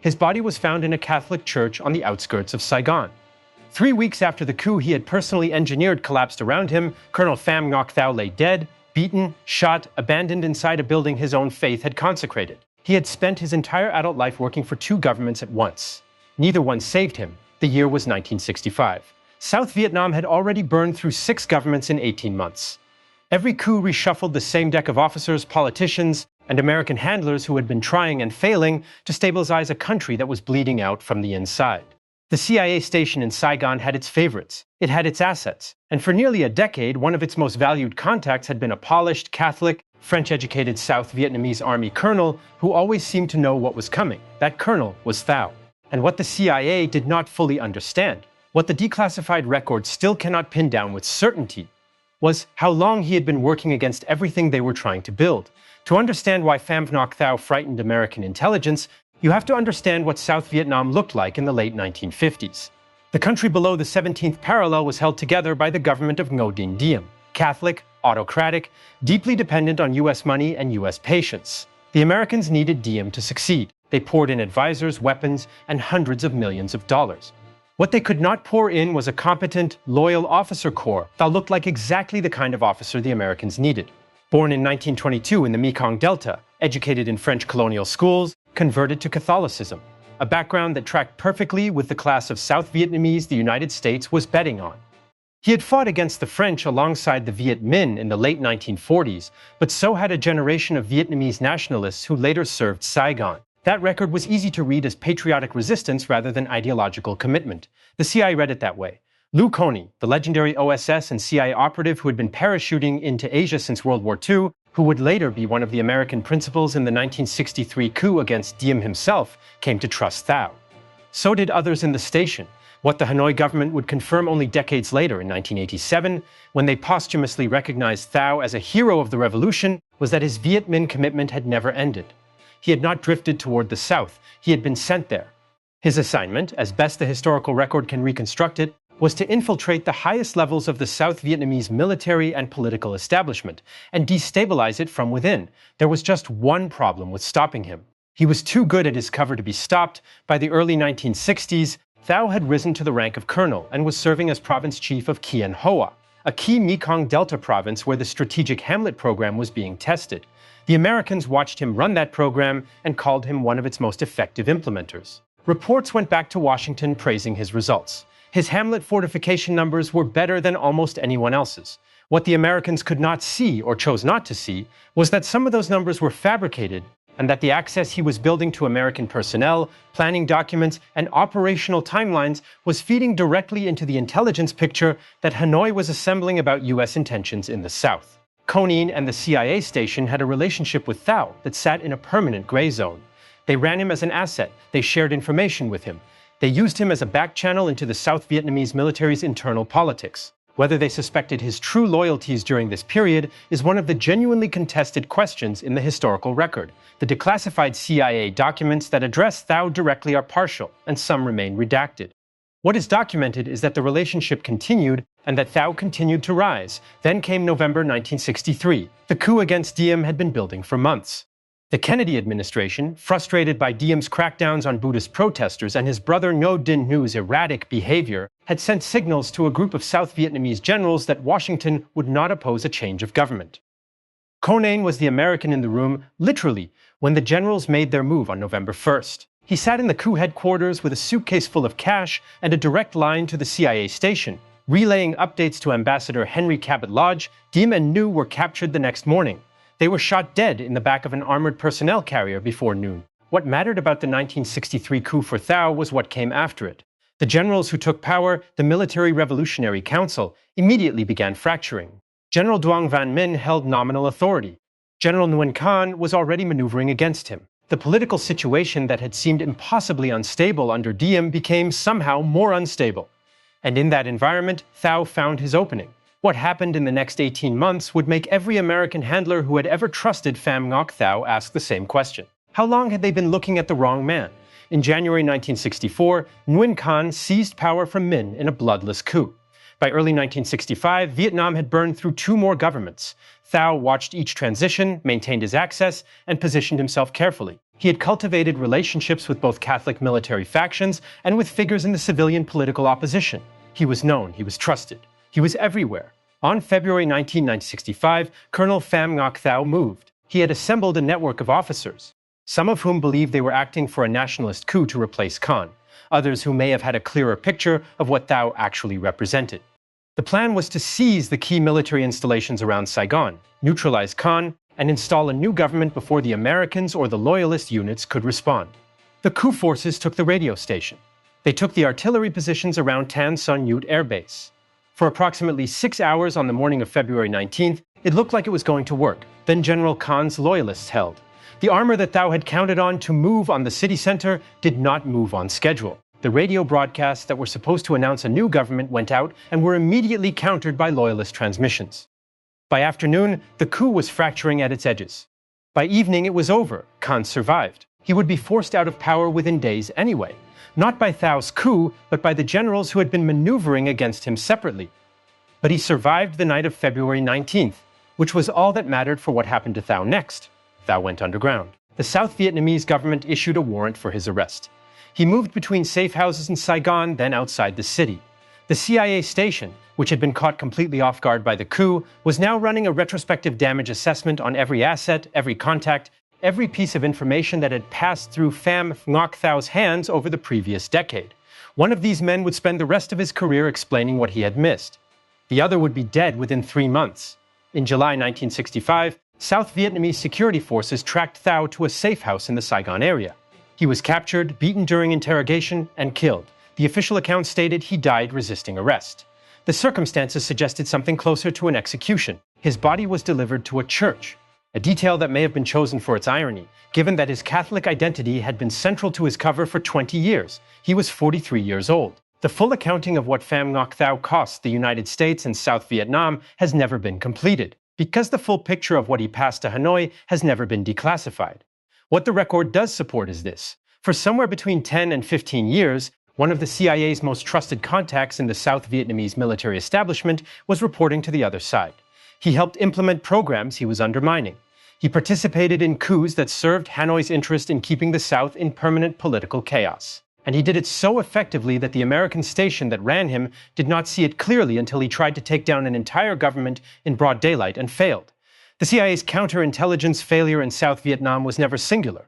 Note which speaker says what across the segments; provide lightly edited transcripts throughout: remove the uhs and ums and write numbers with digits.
Speaker 1: His body was found in a Catholic church on the outskirts of Saigon. 3 weeks after the coup he had personally engineered collapsed around him, Colonel Pham Ngoc Thao lay dead, beaten, shot, abandoned inside a building his own faith had consecrated. He had spent his entire adult life working for 2 governments at once. Neither one saved him. The year was 1965. South Vietnam had already burned through 6 governments in 18 months. Every coup reshuffled the same deck of officers, politicians, and American handlers who had been trying and failing to stabilize a country that was bleeding out from the inside. The CIA station in Saigon had its favorites. It had its assets. And for nearly a decade, one of its most valued contacts had been a polished, Catholic, French-educated South Vietnamese Army colonel who always seemed to know what was coming. That colonel was Thao. And what the CIA did not fully understand, what the declassified record still cannot pin down with certainty, was how long he had been working against everything they were trying to build. To understand why Pham Ngoc Thao frightened American intelligence, you have to understand what South Vietnam looked like in the late 1950s. The country below the 17th parallel was held together by the government of Nguyen Diem, Catholic, autocratic, deeply dependent on US money and US patience. The Americans needed Diem to succeed. They poured in advisors, weapons, and hundreds of millions of dollars. What they could not pour in was a competent, loyal officer corps that looked like exactly the kind of officer the Americans needed. Born in 1922 in the Mekong Delta, educated in French colonial schools, converted to Catholicism, a background that tracked perfectly with the class of South Vietnamese the United States was betting on. He had fought against the French alongside the Viet Minh in the late 1940s, but so had a generation of Vietnamese nationalists who later served Saigon. That record was easy to read as patriotic resistance rather than ideological commitment. The CIA read it that way. Conein, the legendary OSS and CIA operative who had been parachuting into Asia since World War II, who would later be one of the American principals in the 1963 coup against Diem himself, came to trust Thao. So did others in the station. What the Hanoi government would confirm only decades later in 1987, when they posthumously recognized Thao as a hero of the revolution, was that his Viet Minh commitment had never ended. He had not drifted toward the south. He had been sent there. His assignment, as best the historical record can reconstruct it, was to infiltrate the highest levels of the South Vietnamese military and political establishment and destabilize it from within. There was just one problem with stopping him. He was too good at his cover to be stopped. By the early 1960s, Thao had risen to the rank of colonel and was serving as province chief of Kien Hoa, a key Mekong Delta province where the Strategic Hamlet program was being tested. The Americans watched him run that program and called him one of its most effective implementers. Reports went back to Washington praising his results. His Hamlet fortification numbers were better than almost anyone else's. What the Americans could not see, or chose not to see, was that some of those numbers were fabricated, and that the access he was building to American personnel, planning documents, and operational timelines was feeding directly into the intelligence picture that Hanoi was assembling about US intentions in the South. Conein and the CIA station had a relationship with Thao that sat in a permanent gray zone. They ran him as an asset, they shared information with him. They used him as a back channel into the South Vietnamese military's internal politics. Whether they suspected his true loyalties during this period is one of the genuinely contested questions in the historical record. The declassified CIA documents that address Thao directly are partial, and some remain redacted. What is documented is that the relationship continued and that Thao continued to rise. Then came November 1963. The coup against Diem had been building for months. The Kennedy administration, frustrated by Diem's crackdowns on Buddhist protesters and his brother Ngo Dinh Ngu's erratic behavior, had sent signals to a group of South Vietnamese generals that Washington would not oppose a change of government. Conein was the American in the room, literally, when the generals made their move on November 1st. He sat in the coup headquarters with a suitcase full of cash and a direct line to the CIA station. Relaying updates to Ambassador Henry Cabot Lodge, Diem and Ngo were captured the next morning. They were shot dead in the back of an armored personnel carrier before noon. What mattered about the 1963 coup for Thao was what came after it. The generals who took power, the Military Revolutionary Council, immediately began fracturing. General Duong Van Minh held nominal authority. General Nguyen Khanh was already maneuvering against him. The political situation that had seemed impossibly unstable under Diem became somehow more unstable. And in that environment, Thao found his opening. What happened in the next 18 months would make every American handler who had ever trusted Pham Ngoc Thao ask the same question. How long had they been looking at the wrong man? In January 1964, Nguyen Khanh seized power from Minh in a bloodless coup. By early 1965, Vietnam had burned through 2 more governments. Thao watched each transition, maintained his access, and positioned himself carefully. He had cultivated relationships with both Catholic military factions and with figures in the civilian political opposition. He was known, he was trusted, he was everywhere. On February 19, 1965, Colonel Pham Ngoc Thao moved. He had assembled a network of officers, some of whom believed they were acting for a nationalist coup to replace Khan, others who may have had a clearer picture of what Thao actually represented. The plan was to seize the key military installations around Saigon, neutralize Khan, and install a new government before the Americans or the loyalist units could respond. The coup forces took the radio station. They took the artillery positions around Tan Son Nhut Air Base. For approximately 6 hours on the morning of February 19th, it looked like it was going to work. Then General Khan's loyalists held. The armor that Thao had counted on to move on the city center did not move on schedule. The radio broadcasts that were supposed to announce a new government went out and were immediately countered by loyalist transmissions. By afternoon, the coup was fracturing at its edges. By evening, it was over. Khan survived. He would be forced out of power within days anyway, not by Thao's coup, but by the generals who had been maneuvering against him separately. But he survived the night of February 19th, which was all that mattered for what happened to Thao next. Thao went underground. The South Vietnamese government issued a warrant for his arrest. He moved between safe houses in Saigon, then outside the city. The CIA station, which had been caught completely off guard by the coup, was now running a retrospective damage assessment on every asset, every contact, every piece of information that had passed through Pham Ngoc Thao's hands over the previous decade. One of these men would spend the rest of his career explaining what he had missed. The other would be dead within 3 months. In July 1965, South Vietnamese security forces tracked Thao to a safe house in the Saigon area. He was captured, beaten during interrogation, and killed. The official account stated he died resisting arrest. The circumstances suggested something closer to an execution. His body was delivered to a church, a detail that may have been chosen for its irony, given that his Catholic identity had been central to his cover for 20 years. He was 43 years old. The full accounting of what Pham Ngoc Thao cost the United States and South Vietnam has never been completed, because the full picture of what he passed to Hanoi has never been declassified. What the record does support is this. For somewhere between 10 and 15 years, one of the CIA's most trusted contacts in the South Vietnamese military establishment was reporting to the other side. He helped implement programs he was undermining. He participated in coups that served Hanoi's interest in keeping the South in permanent political chaos. And he did it so effectively that the American station that ran him did not see it clearly until he tried to take down an entire government in broad daylight and failed. The CIA's counterintelligence failure in South Vietnam was never singular.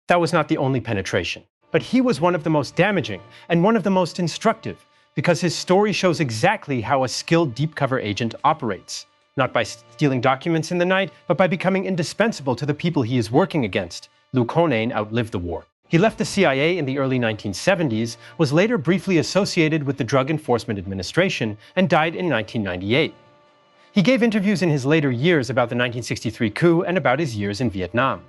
Speaker 1: That was not the only penetration. But he was one of the most damaging and one of the most instructive, because his story shows exactly how a skilled deep cover agent operates, not by stealing documents in the night, but by becoming indispensable to the people he is working against. Conein outlived the war. He left the CIA in the early 1970s, was later briefly associated with the Drug Enforcement Administration, and died in 1998. He gave interviews in his later years about the 1963 coup and about his years in Vietnam.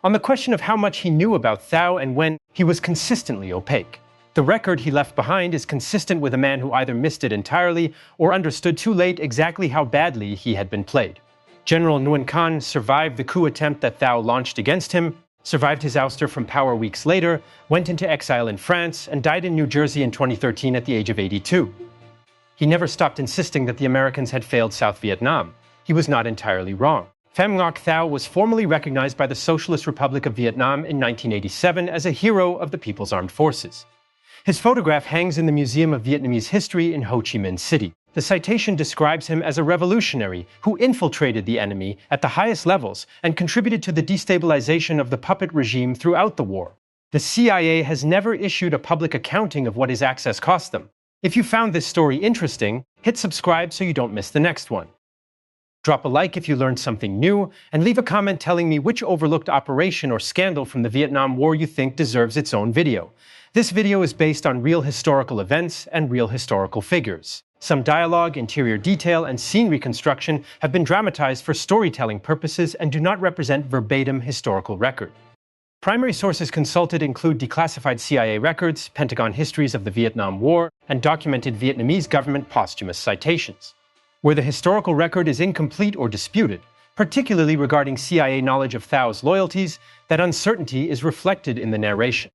Speaker 1: On the question of how much he knew about Thao and when, he was consistently opaque. The record he left behind is consistent with a man who either missed it entirely or understood too late exactly how badly he had been played. General Nguyen Khanh survived the coup attempt that Thao launched against him, survived his ouster from power weeks later, went into exile in France, and died in New Jersey in 2013 at the age of 82. He never stopped insisting that the Americans had failed South Vietnam. He was not entirely wrong. Pham Ngoc Thao was formally recognized by the Socialist Republic of Vietnam in 1987 as a hero of the People's Armed Forces. His photograph hangs in the Museum of Vietnamese History in Ho Chi Minh City. The citation describes him as a revolutionary who infiltrated the enemy at the highest levels and contributed to the destabilization of the puppet regime throughout the war. The CIA has never issued a public accounting of what his access cost them. If you found this story interesting, hit subscribe so you don't miss the next one. Drop a like if you learned something new, and leave a comment telling me which overlooked operation or scandal from the Vietnam War you think deserves its own video. This video is based on real historical events and real historical figures. Some dialogue, interior detail, and scene reconstruction have been dramatized for storytelling purposes and do not represent verbatim historical record. Primary sources consulted include declassified CIA records, Pentagon histories of the Vietnam War, and documented Vietnamese government posthumous citations. Where the historical record is incomplete or disputed, particularly regarding CIA knowledge of Thao's loyalties, that uncertainty is reflected in the narration.